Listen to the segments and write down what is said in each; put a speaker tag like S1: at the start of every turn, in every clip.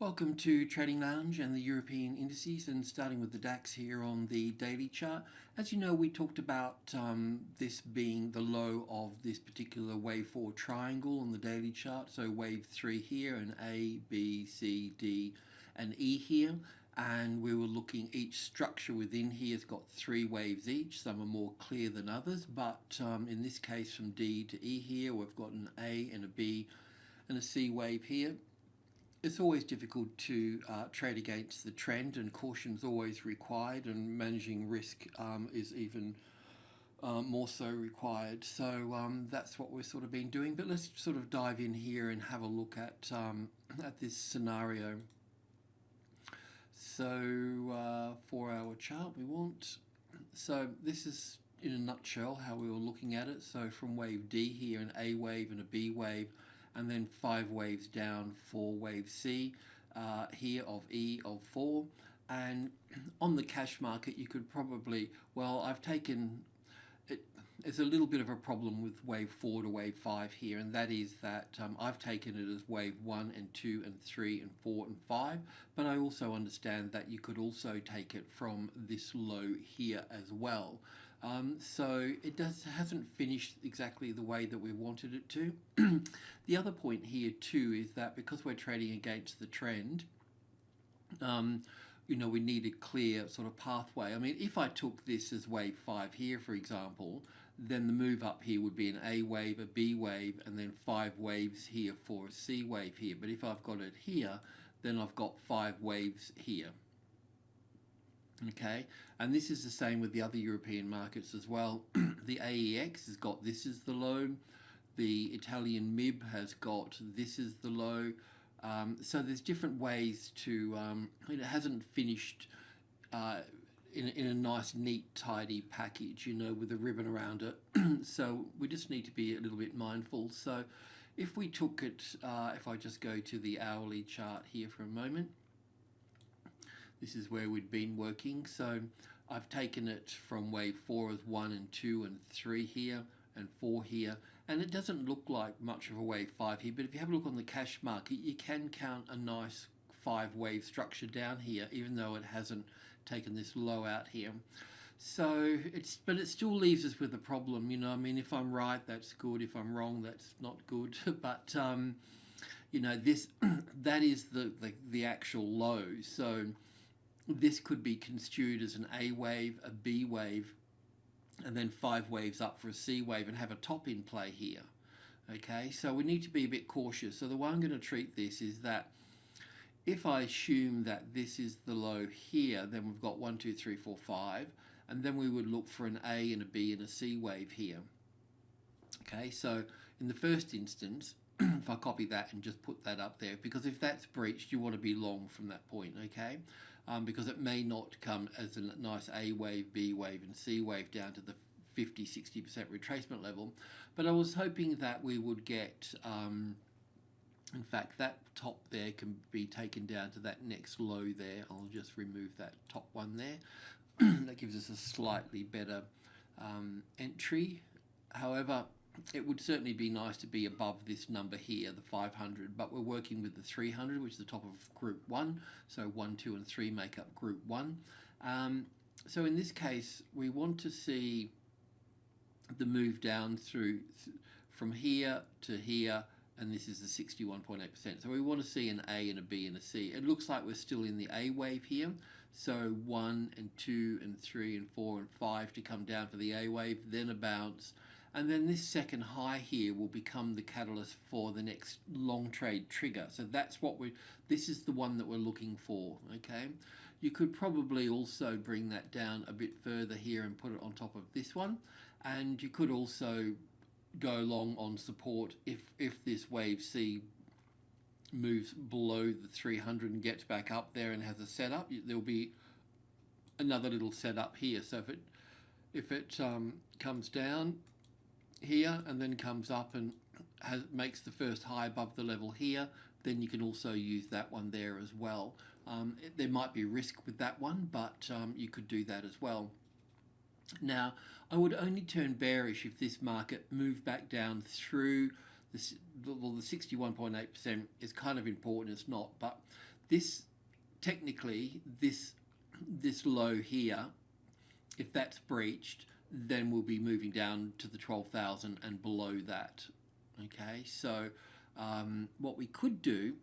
S1: Welcome to Trading Lounge and the European indices, and starting with the DAX here on the daily chart. As you know, we talked about this being the low of this particular wave 4 triangle on the daily chart. So wave 3 here and A, B, C, D and E here. And we were looking, each structure within here has got 3 waves each. Some are more clear than others, but in this case from D to E here, we've got an A and a B and a C wave here. It's always difficult to trade against the trend, and caution is always required, and managing risk is even more so required. So that's what we've sort of been doing. But let's sort of dive in here and have a look at this scenario. So 4-hour chart we want. So this is in a nutshell how we were looking at it. So from wave D here, an A wave and a B wave, and then 5 waves down for wave C here of E of 4. And on the cash market, you could probably, well, I've taken it. There's a little bit of a problem with wave 4 to wave 5 here, and that is that I've taken it as wave 1 and 2 and 3 and 4 and 5, but I also understand that you could also take it from this low here as well. So it hasn't finished exactly the way that we wanted it to. The other point here too is that because we're trading against the trend, you know, we need a clear sort of pathway. I mean, if I took this as wave 5 here, for example, then the move up here would be an A wave, a B wave, and then 5 waves here for a C wave here. But if I've got it here, then I've got 5 waves here. Okay, and this is the same with the other European markets as well. The AEX has got this is the low. The Italian MIB has got this is the low. So there's different ways to, it hasn't finished in a nice, neat, tidy package, you know, with a ribbon around it. So we just need to be a little bit mindful. So if we took it, if I just go to the hourly chart here for a moment, this is where we'd been working. So I've taken it from wave 4 as 1 and 2 and 3 here and 4 here. And it doesn't look like much of a wave 5 here, but if you have a look on the cash market, you can count a nice 5 wave structure down here, even though it hasn't taken this low out here. So but it still leaves us with a problem, you know. I mean, if I'm right, that's good. If I'm wrong, that's not good. But you know, that is the actual low. So this could be construed as an A wave, a B wave, and then 5 waves up for a C wave and have a top in play here. Okay, so we need to be a bit cautious. So the way I'm going to treat this is that if I assume that this is the low here, then we've got 1, 2, 3, 4, 5, and then we would look for an A and a B and a C wave here. Okay, so in the first instance, if I copy that and just put that up there, because if that's breached, you want to be long from that point, okay? Because it may not come as a nice A wave, B wave and C wave down to the 50-60% retracement level. But I was hoping that we would get, in fact, that top there can be taken down to that next low there. I'll just remove that top one there. That gives us a slightly better entry. However, it would certainly be nice to be above this number here, the 500, but we're working with the 300, which is the top of group 1. So 1, 2 and 3 make up group 1. So in this case, we want to see the move down through from here to here, and this is the 61.8%. So we want to see an A and a B and a C. It looks like we're still in the A wave here. So 1 and 2 and 3 and 4 and 5 to come down for the A wave, then a bounce. And then this second high here will become the catalyst for the next long trade trigger. So that's what this is the one that we're looking for, okay? You could probably also bring that down a bit further here and put it on top of this one. And you could also go long on support if this wave C moves below the 300 and gets back up there and has a setup. There'll be another little setup here. So if it comes down here and then comes up and makes the first high above the level here, then you can also use that one there as well. There might be risk with that one, but you could do that as well. Now, I would only turn bearish if this market moved back down through the 61.8% is kind of important, it's not, but this technically this low here, if that's breached, then we'll be moving down to the 12,000 and below that. Okay, so what we could do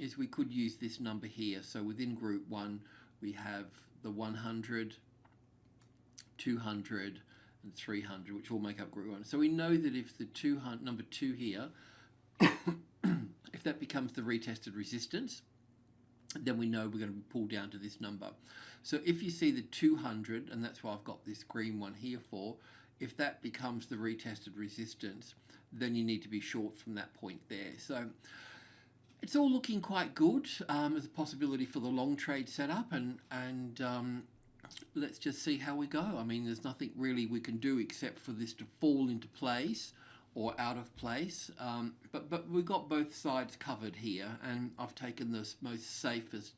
S1: is we could use this number here. So within group 1 we have the 100, 200 and 300, which all make up group 1. So we know that if the 200, number 2 here, if that becomes the retested resistance, then we know we're going to pull down to this number. So if you see the 200, and that's why I've got this green one here for, if that becomes the retested resistance, then you need to be short from that point there. So it's all looking quite good as a possibility for the long trade setup, and let's just see how we go. I mean, there's nothing really we can do except for this to fall into place or out of place, but we've got both sides covered here, and I've taken the most safest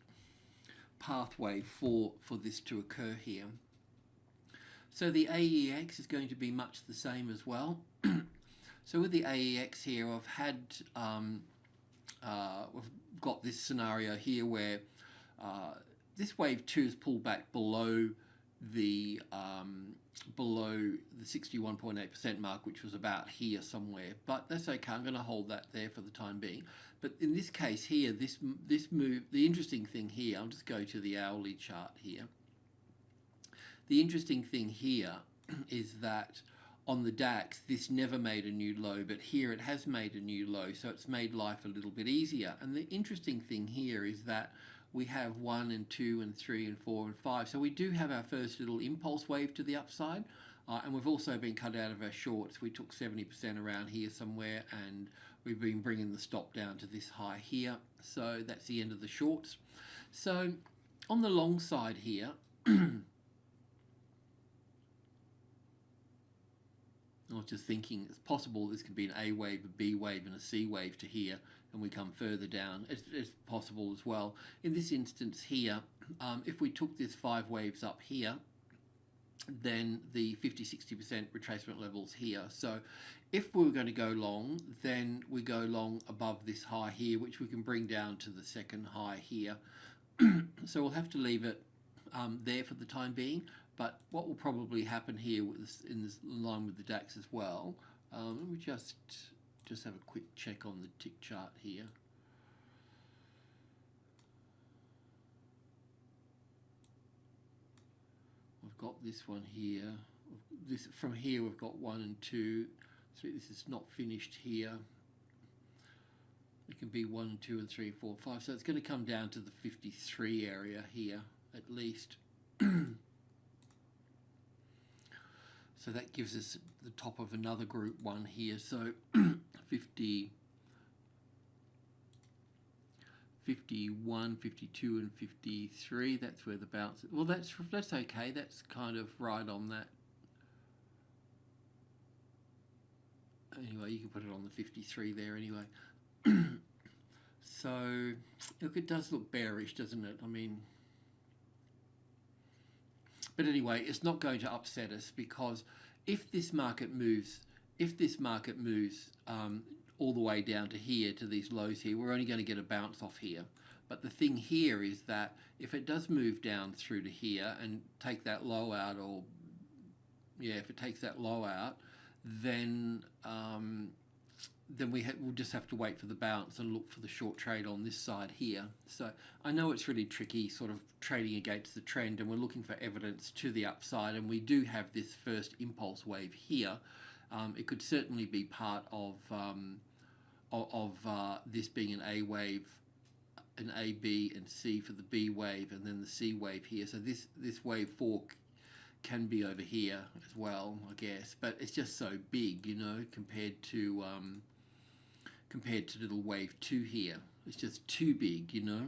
S1: pathway for this to occur here. So the AEX is going to be much the same as well. So with the AEX here, I've had we've got this scenario here where this wave 2 is pulled back below the 61.8% mark, which was about here somewhere, but that's okay. I'm going to hold that there for the time being. But in this case here, this move, the interesting thing here, I'll just go to the hourly chart here. The interesting thing here is that on the DAX, this never made a new low, but here it has made a new low, so it's made life a little bit easier. And the interesting thing here is that we have 1 and 2 and 3 and 4 and 5. So we do have our first little impulse wave to the upside, and we've also been cut out of our shorts. We took 70% around here somewhere, and we've been bringing the stop down to this high here. So that's the end of the shorts. So on the long side here, I was just thinking it's possible this could be an A wave, a B wave and a C wave to here, and we come further down. It's possible as well. In this instance here, if we took this 5 waves up here, then the 50-60% retracement levels here. So if we were going to go long, then we go long above this high here, which we can bring down to the second high here. So we'll have to leave it there for the time being. But what will probably happen here with this, in line with the DAX as well, let me just have a quick check on the tick chart here. I've got this one here. This from here we've got 1 and 2. So this is not finished here. It can be 1 and 2 and 3, 4, 5. So it's going to come down to the 53 area here at least. So that gives us the top of another group 1 here. So 50, 51, 52 and 53, that's where the bounce is. Well, that's okay. That's kind of right on that. Anyway, you can put it on the 53 there anyway. So, look, it does look bearish, doesn't it? I mean, but anyway, it's not going to upset us, because if this market moves, all the way down to here, to these lows here, we're only going to get a bounce off here. But the thing here is that if it does move down through to here and take that low out, or yeah, if it takes that low out, then we'll just have to wait for the bounce and look for the short trade on this side here. So I know it's really tricky sort of trading against the trend, and we're looking for evidence to the upside, and we do have this first impulse wave here. It could certainly be part of this being an A wave, an A, B and C for the B wave, and then the C wave here. So this wave 4 can be over here as well, I guess, but it's just so big, you know, compared to little wave 2 here. It's just too big, you know.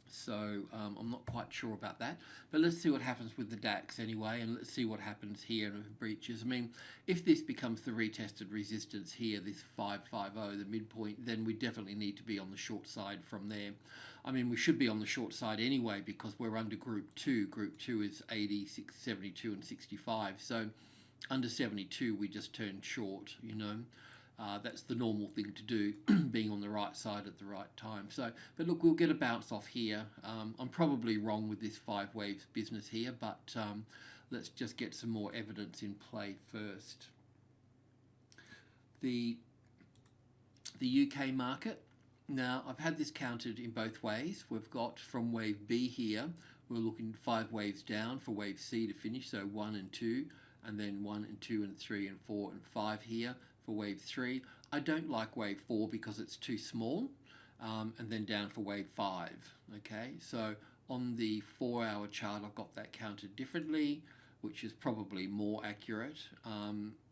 S1: So I'm not quite sure about that, but let's see what happens with the DAX anyway, and let's see what happens here if it breaches. I mean, if this becomes the retested resistance here, this 550, the midpoint, then we definitely need to be on the short side from there. I mean, we should be on the short side anyway, because we're under group 2. Group 2 is 80, 72 and 65. So under 72 we just turned short, you know. That's the normal thing to do, being on the right side at the right time. So, but look, we'll get a bounce off here. I'm probably wrong with this 5 waves business here, but let's just get some more evidence in play first. The UK market. Now, I've had this counted in both ways. We've got from wave B here, we're looking 5 waves down for wave C to finish, so 1 and 2, and then 1 and 2 and 3 and 4 and 5 here for wave 3. I don't like wave 4 because it's too small, and then down for wave 5. Okay, so on the 4-hour chart, I've got that counted differently, which is probably more accurate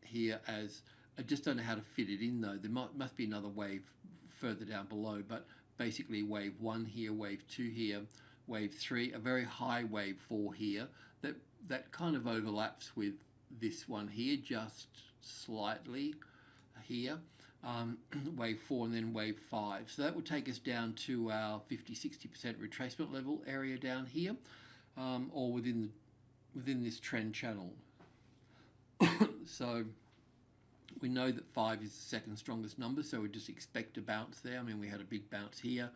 S1: here, as I just don't know how to fit it in though. There must be another wave further down below, but basically wave 1 here, wave 2 here, wave 3, a very high wave 4 here, that kind of overlaps with this one here, just slightly here, wave 4 and then wave 5. So that would take us down to our 50-60% retracement level area down here, or within this trend channel. So we know that 5 is the second strongest number, so we just expect a bounce there. I mean, we had a big bounce here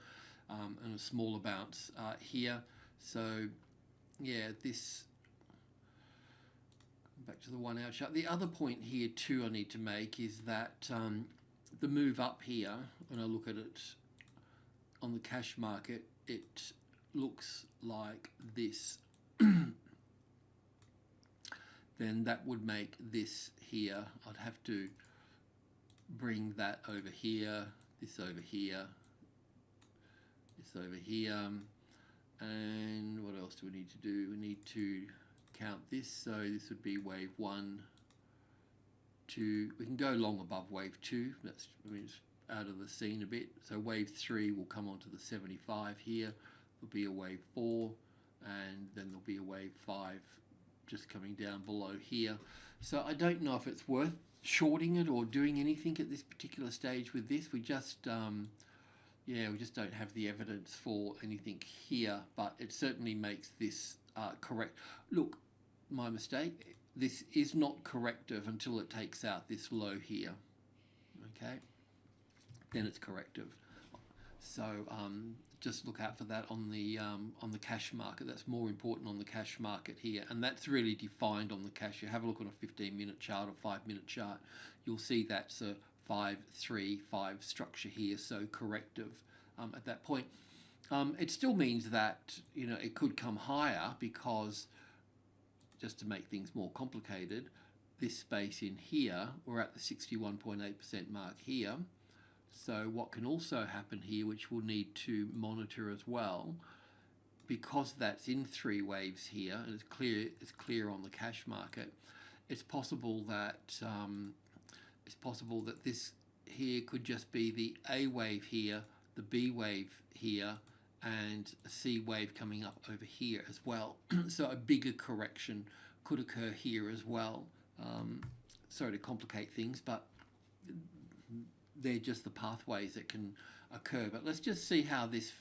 S1: and a smaller bounce here. So yeah, this, back to the 1-hour chart. The other point here too I need to make is that the move up here, when I look at it on the cash market, it looks like this. Then that would make this here. I'd have to bring that over here, this over here, this over here, and what else do we need to do? We need to count this, so this would be wave 1, 2. We can go long above wave 2. That's, I mean, it's out of the scene a bit. So wave 3 will come onto the 75 here. There'll be a wave 4, and then there'll be a wave 5 just coming down below here. So I don't know if it's worth shorting it or doing anything at this particular stage with this. We just we just don't have the evidence for anything here, but it certainly makes this correct. Look, my mistake, this is not corrective until it takes out this low here. Okay, then it's corrective. So just look out for that on the cash market. That's more important on the cash market here, and that's really defined on the cash. You have a look on a 15-minute chart or 5-minute chart, you'll see that's a 5-3-5 structure here, so corrective at that point. It still means that, you know, it could come higher, because just to make things more complicated, this space in here, we're at the 61.8% mark here. So what can also happen here, which we'll need to monitor as well, because that's in 3 waves here, and it's clear on the cash market, it's possible that this here could just be the A wave here, the B wave here, and a C wave coming up over here as well. So a bigger correction could occur here as well. Sorry to complicate things, but they're just the pathways that can occur. But let's just see how this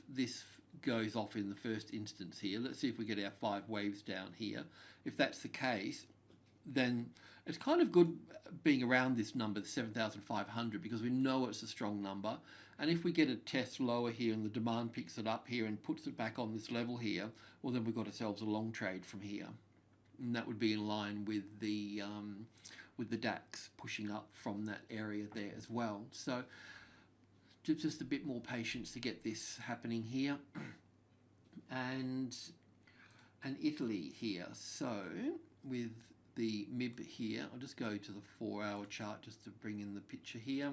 S1: goes off in the first instance here. Let's see if we get our 5 waves down here. If that's the case, then it's kind of good being around this number, the 7,500, because we know it's a strong number. And if we get a test lower here and the demand picks it up here and puts it back on this level here, well, then we've got ourselves a long trade from here. And that would be in line with the DAX pushing up from that area there as well. So just a bit more patience to get this happening here. And Italy here. So with the MIB here, I'll just go to the 4-hour chart just to bring in the picture here.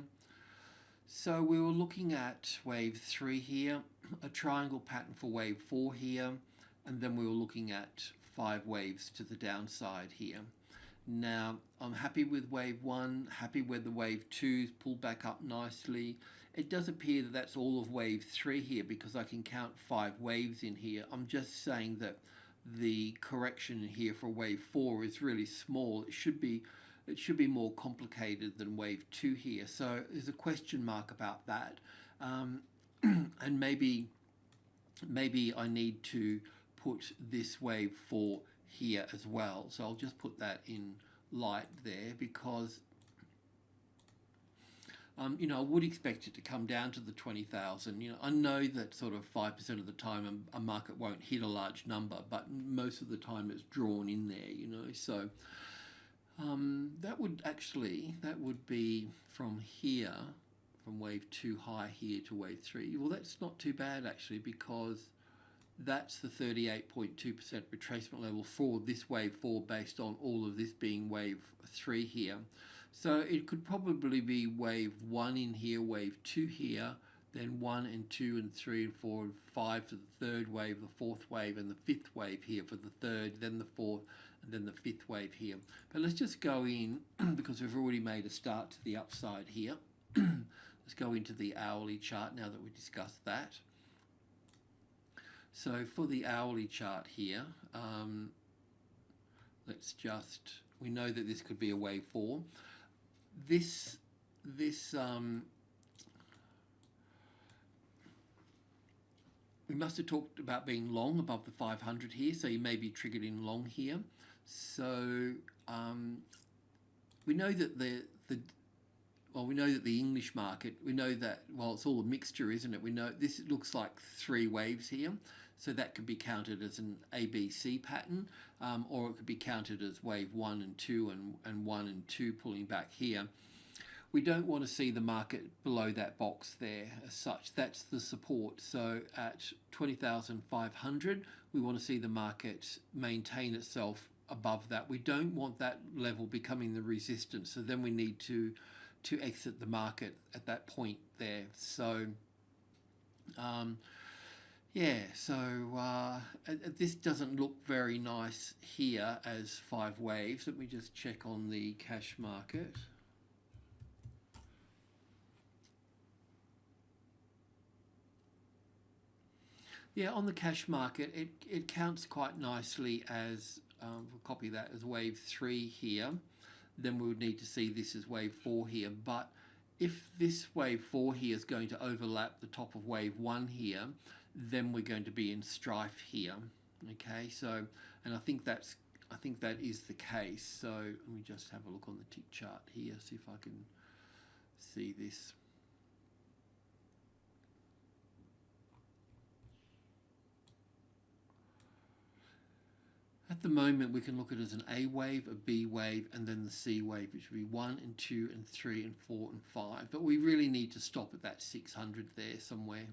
S1: So we were looking at wave 3 here, a triangle pattern for wave 4 here, and then we were looking at 5 waves to the downside here. Now, I'm happy with wave 1, happy with the wave 2's pulled back up nicely. It does appear that that's all of wave 3 here, because I can count 5 waves in here. I'm just saying that the correction here for wave 4 is really small. It should be more complicated than wave 2 here. So there's a question mark about that. And maybe I need to put this wave 4 here as well. So I'll just put that in light there, because you know, I would expect it to come down to the 20,000. You know, I know that sort of 5% of the time a market won't hit a large number, but most of the time it's drawn in there, you know. So that would be from here, from wave 2 high here to wave 3. Well, that's not too bad actually, because that's the 38.2% retracement level for this wave 4 based on all of this being wave 3 here. So it could probably be wave 1 in here, wave 2 here, then 1 and 2 and 3 and 4 and 5 for the third wave, the fourth wave and the fifth wave here for the third, then the fourth, and then the fifth wave here. But let's just go in, because we've already made a start to the upside here. Let's go into the hourly chart now that we discussed that. So for the hourly chart here, we know that this could be a wave 4. We must have talked about being long above the 500 here, so you may be triggered in long here. So we know that the English market, we know that, well, it's all a mixture, isn't it? We know this looks like 3 waves here. So that could be counted as an ABC pattern, or it could be counted as wave 1 and 2 and 1 and 2 pulling back here. We don't want to see the market below that box there as such. That's the support. So at 20,500, we want to see the market maintain itself above that. We don't want that level becoming the resistance. So then we need to exit the market at that point there. So yeah, so this doesn't look very nice here as 5 waves. Let me just check on the cash market. Yeah, on the cash market, it counts quite nicely as, we'll copy that as wave 3 here. Then we would need to see this as wave 4 here. But if this wave 4 here is going to overlap the top of wave 1 here, then we're going to be in strife here. Okay, so, and I think that is the case. So let me just have a look on the tick chart here, see if I can see this. At the moment, we can look at it as an A wave, a B wave, and then the C wave, which would be 1 and 2 and 3 and 4 and 5. But we really need to stop at that 600 there somewhere.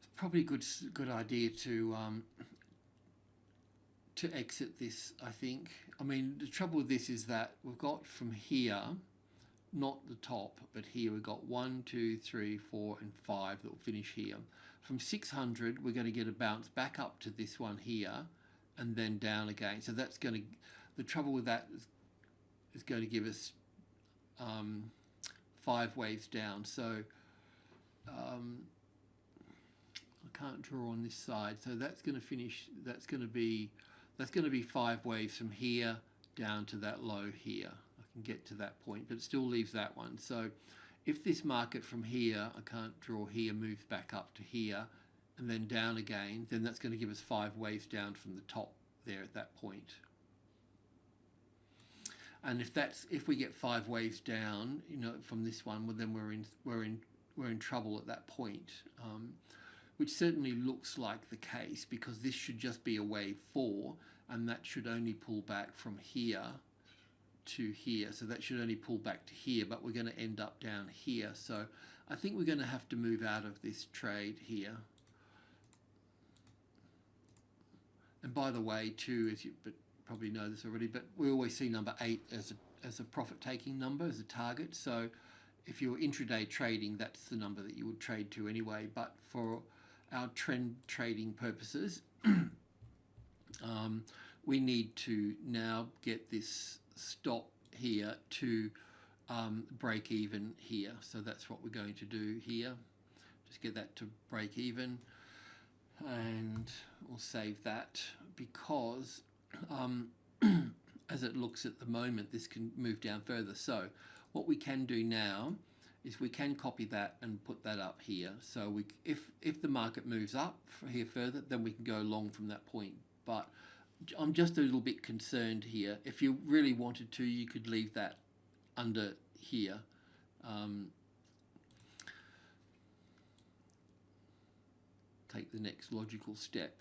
S1: It's probably a good idea to exit this, I think. I mean, the trouble with this is that we've got from here, not the top, but here we've got 1, 2, 3, 4, and 5 that will finish here. From 600, we're going to get a bounce back up to this one here, and then down again. So that's going to, the trouble with that is going to give us 5 waves down. So I can't draw on this side. So that's going to finish, that's going to be 5 waves from here down to that low here. I can get to that point, but it still leaves that one. So if this market from here, I can't draw here, moves back up to here and then down again, then that's going to give us 5 waves down from the top there at that point. And if we get 5 waves down, you know, from this one, well, then we're in trouble at that point. Which certainly looks like the case, because this should just be a wave 4, and that should only pull back from here to here. So that should only pull back to here, but we're going to end up down here. So I think we're going to have to move out of this trade here. And by the way, too, as you probably know this already, but we always see number 8 as a profit-taking number, as a target. So if you're intraday trading, that's the number that you would trade to anyway. But for our trend trading purposes, we need to now get this stop here to break even here. So that's what we're going to do here. Just get that to break even, and we'll save that, because as it looks at the moment, this can move down further. So what we can do now is we can copy that and put that up here. So we, if the market moves up here further, then we can go long from that point. But I'm just a little bit concerned here. If you really wanted to, you could leave that under here. Take the next logical step.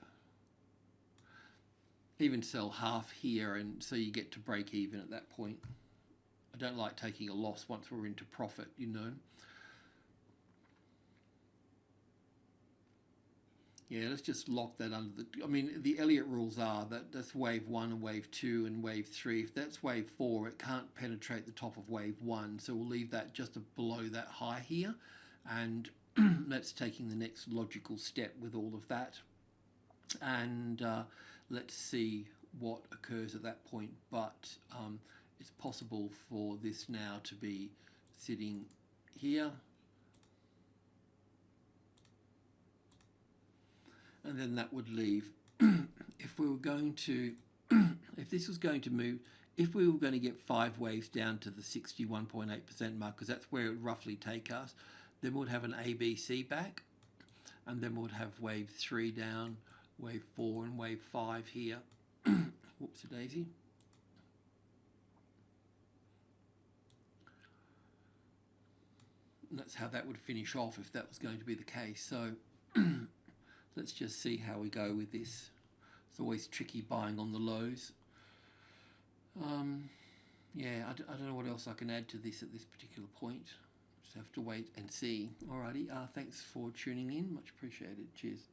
S1: Even sell half here, and so you get to break even at that point. I don't like taking a loss once we're into profit, you know. Yeah, let's just lock that under the... I mean, the Elliott rules are that that's wave 1 and wave 2 and wave 3. If that's wave 4, it can't penetrate the top of wave 1. So we'll leave that just below that high here. And that's taking the next logical step with all of that. And let's see what occurs at that point. But it's possible for this now to be sitting here. And then that would leave, if we were going to, if this was going to move, if we were going to get 5 waves down to the 61.8% mark, because that's where it would roughly take us, then we'd have an ABC back, and then we'd have wave 3 down, wave 4 and wave 5 here. Whoopsie-daisy. And that's how that would finish off if that was going to be the case. So let's just see how we go with this. It's always tricky buying on the lows. Yeah, I don't know what else I can add to this at this particular point. Just have to wait and see. Alrighty, thanks for tuning in. Much appreciated. Cheers.